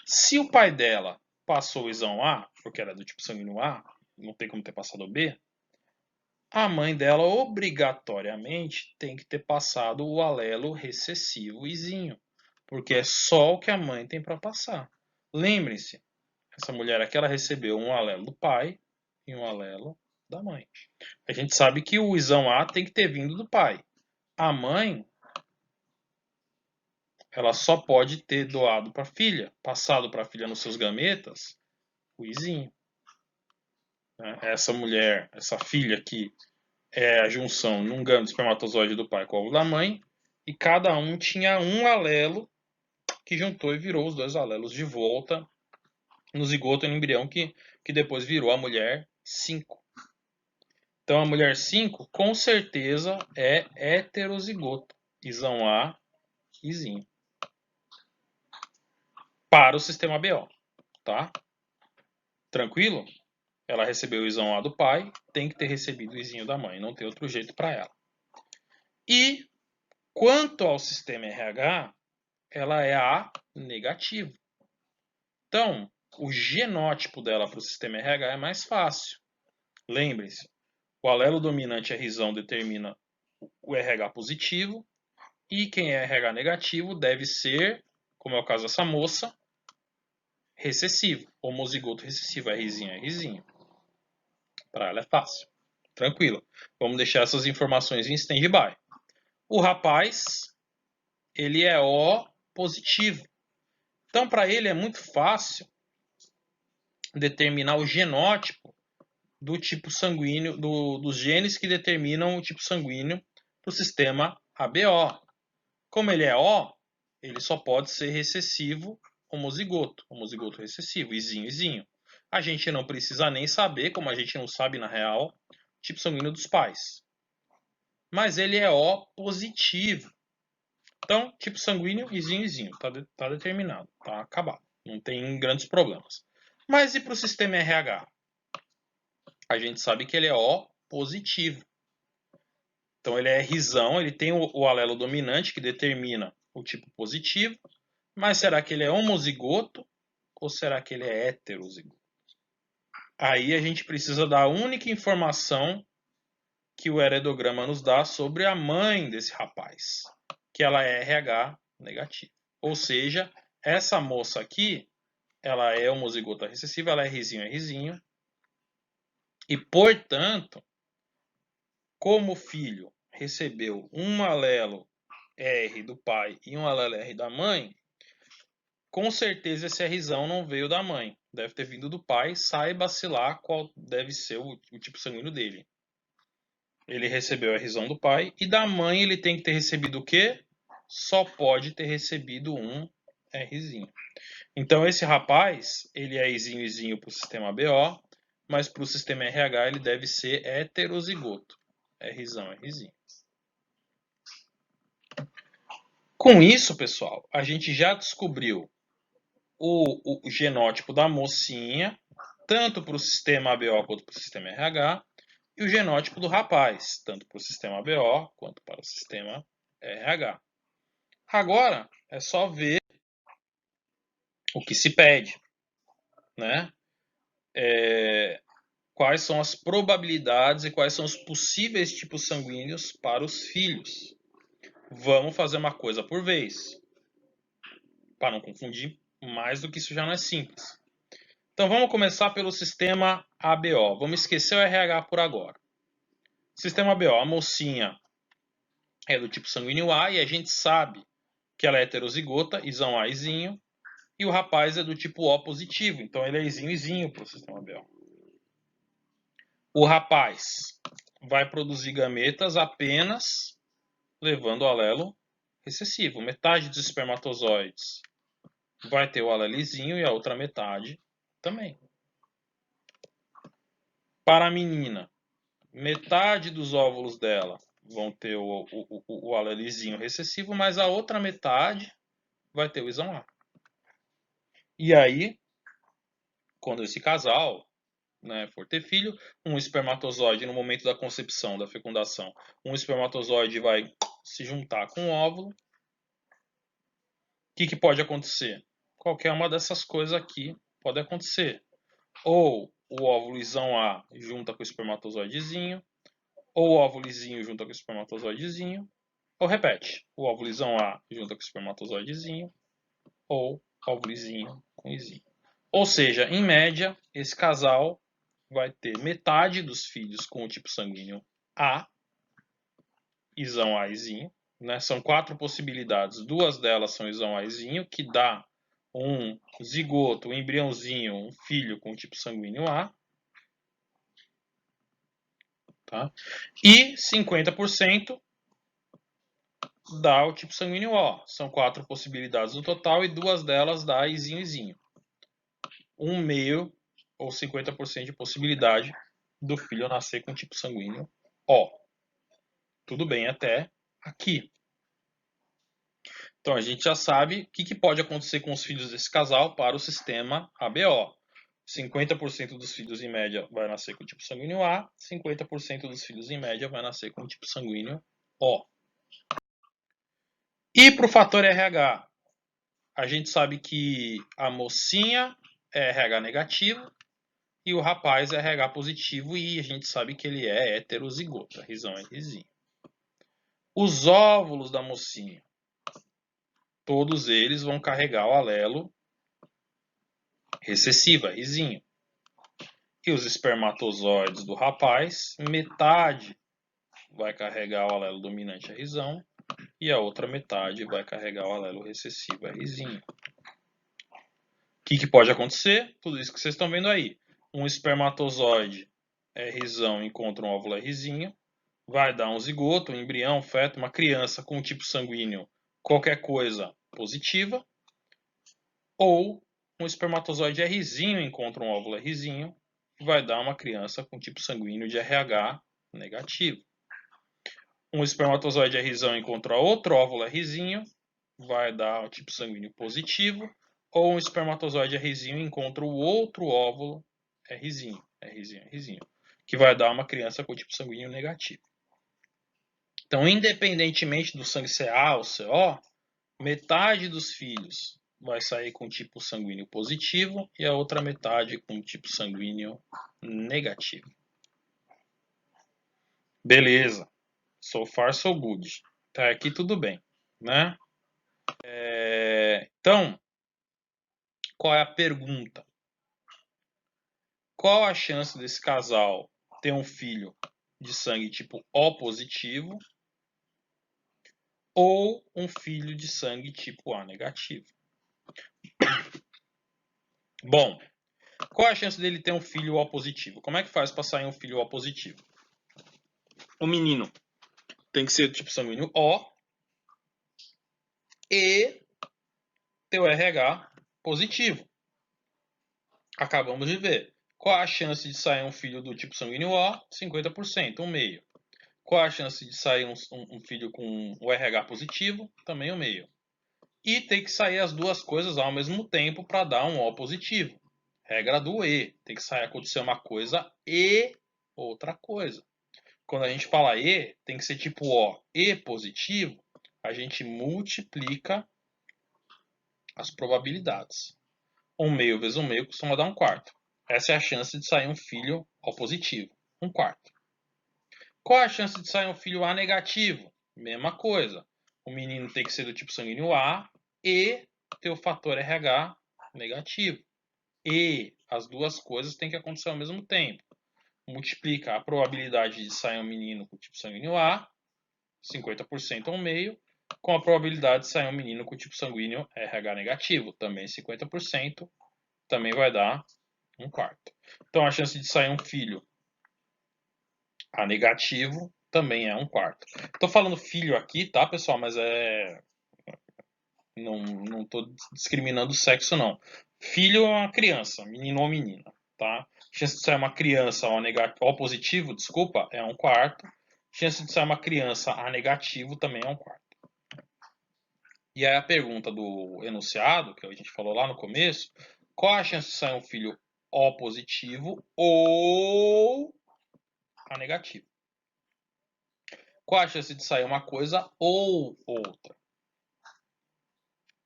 Speaker 1: Se o pai dela passou o isão A, porque era do tipo sanguíneo A, não tem como ter passado o B, a mãe dela obrigatoriamente tem que ter passado o alelo recessivo izinho, porque é só o que a mãe tem para passar. Lembrem-se, essa mulher aqui ela recebeu um alelo do pai e um alelo da mãe. A gente sabe que o isão A tem que ter vindo do pai. A mãe, ela só pode ter doado para a filha, passado para a filha nos seus gametas, o izinho. Essa mulher, essa filha aqui, é a junção num gâmete espermatozoide do pai com o óvulo da mãe, e cada um tinha um alelo que juntou e virou os dois alelos de volta no zigoto e no embrião, que depois virou a mulher 5. Então a mulher 5 com certeza é heterozigoto, isão A, izinho, para o sistema BO, tá? Tranquilo? Ela recebeu o isão A do pai, tem que ter recebido o izinho da mãe, não tem outro jeito para ela. E quanto ao sistema RH, ela é A negativo. Então, o genótipo dela para o sistema RH é mais fácil. Lembre-se, o alelo dominante Rzão determina o RH positivo e quem é RH negativo deve ser, como é o caso dessa moça, recessivo, homozigoto recessivo, Rzinho é Rzinho. Para ela é fácil, tranquilo. Vamos deixar essas informações em stand-by. O rapaz, ele é O positivo. Então, para ele é muito fácil determinar o genótipo do tipo sanguíneo, dos genes que determinam o tipo sanguíneo para o sistema ABO. Como ele é O, ele só pode ser recessivo homozigoto recessivo, izinho, izinho. A gente não precisa nem saber, como a gente não sabe na real, o tipo sanguíneo dos pais. Mas ele é O positivo. Então, tipo sanguíneo, izinho, izinho. Tá determinado, tá acabado. Não tem grandes problemas. Mas e para o sistema RH? A gente sabe que ele é O positivo. Então ele é Rzão, ele tem o alelo dominante que determina o tipo positivo, mas será que ele é homozigoto ou será que ele é heterozigoto? Aí a gente precisa da única informação que o heredograma nos dá sobre a mãe desse rapaz, que ela é RH negativo. Ou seja, essa moça aqui, ela é homozigota recessiva, ela é Rzinho, e portanto, como o filho recebeu um alelo R do pai e um alelo R da mãe, com certeza esse Rzão não veio da mãe. Deve ter vindo do pai, saiba-se lá qual deve ser o tipo sanguíneo dele. Ele recebeu o Rzão do pai e da mãe ele tem que ter recebido o quê? Só pode ter recebido um Rzinho. Então esse rapaz, ele é izinho para o sistema BO, mas para o sistema RH ele deve ser heterozigoto. Rzão, Rzinho. Com isso, pessoal, a gente já descobriu o genótipo da mocinha, tanto para o sistema ABO quanto para o sistema RH, e o genótipo do rapaz, tanto para o sistema ABO quanto para o sistema RH. Agora é só ver o que se pede, né? Quais são as probabilidades e quais são os possíveis tipos sanguíneos para os filhos. Vamos fazer uma coisa por vez, para não confundir mais do que isso já não é simples. Então vamos começar pelo sistema ABO. Vamos esquecer o RH por agora. Sistema ABO, a mocinha é do tipo sanguíneo A e a gente sabe que ela é heterozigota, isão A, izinho, e o rapaz é do tipo O positivo, então ele é izinho, izinho para o sistema ABO. O rapaz vai produzir gametas apenas levando o alelo recessivo. Metade dos espermatozoides vai ter o alelizinho e a outra metade também. Para a menina, metade dos óvulos dela vão ter o alelizinho recessivo, mas a outra metade vai ter o isão A. E aí, quando esse casal, né, for ter filho, um espermatozoide no momento da concepção, da fecundação, um espermatozoide vai se juntar com o óvulo. O que pode acontecer? Qualquer uma dessas coisas aqui pode acontecer. Ou o óvulo isão A junta com o espermatozoidezinho, ou o óvulozinho junta com o espermatozoidezinho, ou repete, o óvulozinho A junta com o espermatozoidezinho, ou óvulozinho com izinho. Ou seja, em média, esse casal vai ter metade dos filhos com o tipo sanguíneo A, isão A, izinho, né? São 4 possibilidades, 2 delas são isão A, izinho, que dá um zigoto, um embriãozinho, um filho com o tipo sanguíneo A. Tá? E 50% dá o tipo sanguíneo O. São 4 possibilidades no total e 2 delas dá izinho, izinho. 1/2 ou 50% de possibilidade do filho nascer com tipo sanguíneo O. Tudo bem até aqui. Então a gente já sabe o que pode acontecer com os filhos desse casal para o sistema ABO. 50% dos filhos em média vai nascer com tipo sanguíneo A, 50% dos filhos em média vai nascer com tipo sanguíneo O. E para o fator RH, a gente sabe que a mocinha é RH negativo e o rapaz é RH positivo e a gente sabe que ele é heterozigoto, a risão é risinho. Os óvulos da mocinha, todos eles vão carregar o alelo recessivo, risinho. E os espermatozoides do rapaz, metade vai carregar o alelo dominante, a risão, e a outra metade vai carregar o alelo recessivo, a risinho. O que pode acontecer? Tudo isso que vocês estão vendo aí. Um espermatozoide Rzão encontra um óvulo Rzinho, vai dar um zigoto, um embrião, um feto, uma criança com tipo sanguíneo, qualquer coisa positiva. Ou um espermatozoide Rzinho encontra um óvulo Rzinho, vai dar uma criança com tipo sanguíneo de RH negativo. Um espermatozoide Rzão encontra outro óvulo Rzinho, vai dar o tipo sanguíneo positivo. Ou um espermatozoide Rzinho encontra o outro óvulo Rzinho, que vai dar uma criança com tipo sanguíneo negativo. Então, independentemente do sangue ser A ou CO, metade dos filhos vai sair com tipo sanguíneo positivo e a outra metade com tipo sanguíneo negativo. Beleza. So far, so good. Tá aqui tudo bem, né? Então, qual é a pergunta? Qual a chance desse casal ter um filho de sangue tipo O positivo ou um filho de sangue tipo A negativo? Bom, qual a chance dele ter um filho O positivo? Como é que faz para sair um filho O positivo? O menino tem que ser do tipo sanguíneo O e ter o RH positivo. Acabamos de ver. Qual a chance de sair um filho do tipo sanguíneo O? 50%, 1/2. Qual a chance de sair um filho com o RH positivo? Também o meio. E tem que sair as duas coisas ao mesmo tempo para dar um O positivo. Regra do E. Tem que sair acontecer uma coisa e outra coisa. Quando a gente fala E, tem que ser tipo O. E positivo, a gente multiplica as probabilidades. 1/2 vezes 1/2 costuma dar 1/4. Essa é a chance de sair um filho O positivo. 1/4. Qual a chance de sair um filho A negativo? Mesma coisa. O menino tem que ser do tipo sanguíneo A e ter o fator RH negativo. E as duas coisas têm que acontecer ao mesmo tempo. Multiplica a probabilidade de sair um menino com tipo sanguíneo A, 50% ou meio, com a probabilidade de sair um menino com tipo sanguíneo RH negativo, também 50%, também vai dar 1/4. Então a chance de sair um filho A negativo também é 1/4. Estou falando filho aqui, tá, pessoal? Mas não estou discriminando o sexo, não. Filho é uma criança, menino ou menina, tá? Chance de sair uma criança O positivo, desculpa, é 1/4. Chance de sair uma criança A negativo também é 1/4. E aí a pergunta do enunciado, que a gente falou lá no começo, qual a chance de sair um filho O positivo ou A negativo? Qual a chance de sair uma coisa ou outra?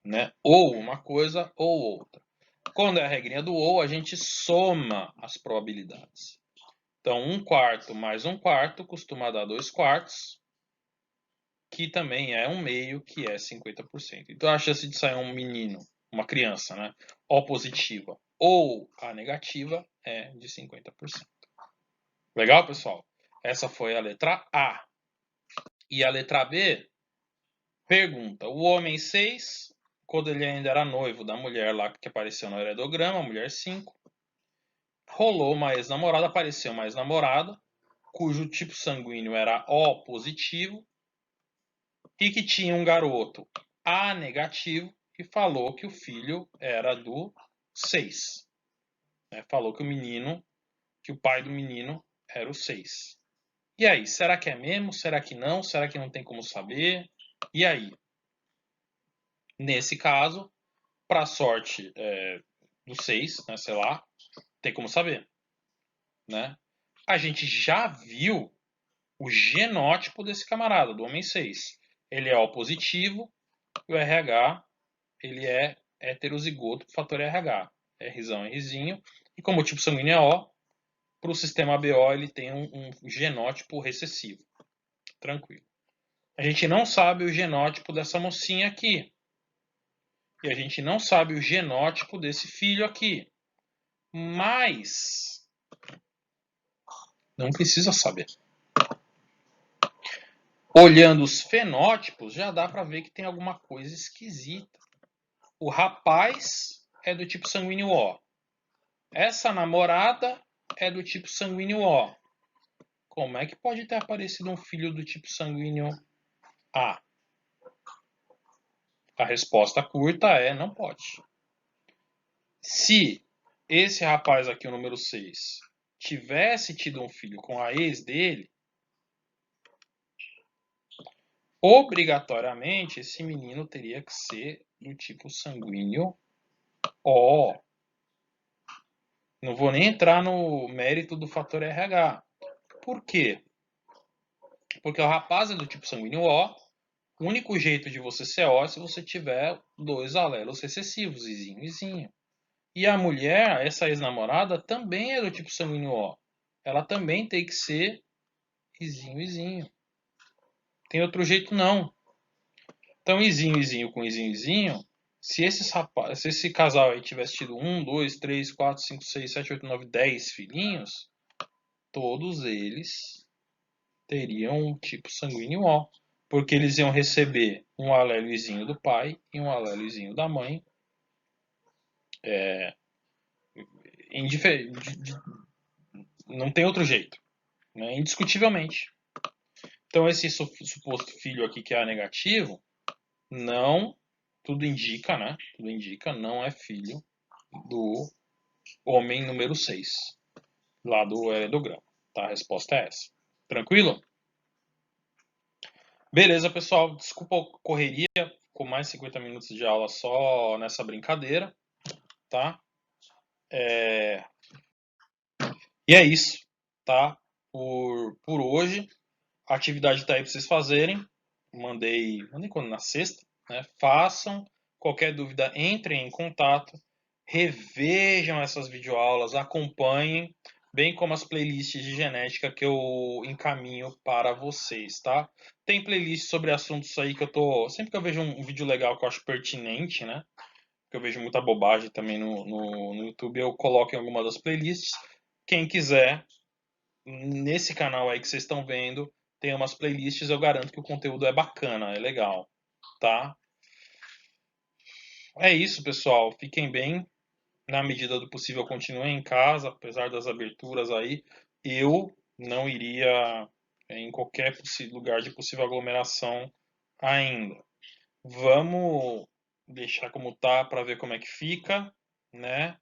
Speaker 1: Né? Ou uma coisa ou outra. Quando é a regrinha do ou, a gente soma as probabilidades. Então, 1/4 mais 1/4 costuma dar 2/4, que também é 1/2, que é 50%. Então, a chance de sair um menino, uma criança, né, O positiva ou A negativa é de 50%. Legal, pessoal? Essa foi a letra A. E a letra B pergunta: o homem 6, quando ele ainda era noivo da mulher lá que apareceu no heredograma, a mulher 5, rolou uma ex-namorada, apareceu uma ex-namorada, cujo tipo sanguíneo era O positivo e que tinha um garoto A negativo e falou que o filho era do 6. Falou que o menino, que o pai do menino era o 6. E aí, será que é mesmo? Será que não? Será que não tem como saber? E aí? Nesse caso, para sorte do 6, né, sei lá, tem como saber. Né? A gente já viu o genótipo desse camarada, do homem 6. Ele é O positivo e o RH ele é heterozigoto por fator RH. Rzão é Rzinho. E como o tipo sanguíneo é O, para o sistema BO ele tem um genótipo recessivo. Tranquilo. A gente não sabe o genótipo dessa mocinha aqui. E a gente não sabe o genótipo desse filho aqui. Mas não precisa saber. Olhando os fenótipos, já dá para ver que tem alguma coisa esquisita. O rapaz é do tipo sanguíneo O. Essa namorada é do tipo sanguíneo O. Como é que pode ter aparecido um filho do tipo sanguíneo A? A resposta curta é não pode. Se esse rapaz aqui, o número 6, tivesse tido um filho com a ex dele, obrigatoriamente esse menino teria que ser do tipo sanguíneo O. Não vou nem entrar no mérito do fator RH. Por quê? Porque o rapaz é do tipo sanguíneo O. O único jeito de você ser O é se você tiver dois alelos recessivos, Izinho e Izinho. E a mulher, essa ex-namorada, também é do tipo sanguíneo O. Ela também tem que ser Izinho e Izinho. Tem outro jeito não. Então, Izinho e Izinho com Izinho e Izinho, se esse casal aí tivesse tido 1, 2, 3, 4, 5, 6, 7, 8, 9, 10 filhinhos, todos eles teriam um tipo sanguíneo O, porque eles iam receber um alélozinho do pai e um alélozinho da mãe, não tem outro jeito, né? Indiscutivelmente. Então esse suposto filho aqui que é A negativo, não, tudo indica, né? Tudo indica, não é filho do homem número 6, lá do heredograma. Tá? A resposta é essa. Tranquilo? Beleza, pessoal. Desculpa a correria. Ficou mais 50 minutos de aula só nessa brincadeira, tá? E é isso, tá? Por hoje. A atividade está aí para vocês fazerem. Mandei quando? Na sexta, né? Façam. Qualquer dúvida, entrem em contato. Revejam essas videoaulas, acompanhem, bem como as playlists de genética que eu encaminho para vocês, tá? Tem playlist sobre assuntos aí que eu tô. Sempre que eu vejo um vídeo legal que eu acho pertinente, né? Que eu vejo muita bobagem também no YouTube, eu coloco em alguma das playlists. Quem quiser, nesse canal aí que vocês estão vendo, tem umas playlists, eu garanto que o conteúdo é bacana, é legal, tá? É isso, pessoal. Fiquem bem. Na medida do possível, continuem em casa, apesar das aberturas aí. Eu não iria em qualquer lugar de possível aglomeração ainda. Vamos deixar como tá para ver como é que fica, né?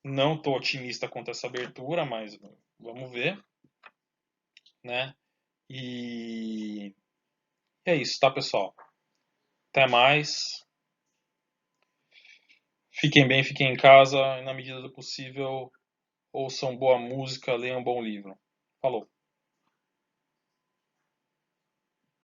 Speaker 1: Não estou otimista quanto a essa abertura, mas vamos ver, né? E é isso, tá, pessoal? Até mais. Fiquem bem, fiquem em casa e, na medida do possível, ouçam boa música, leiam um bom livro. Falou!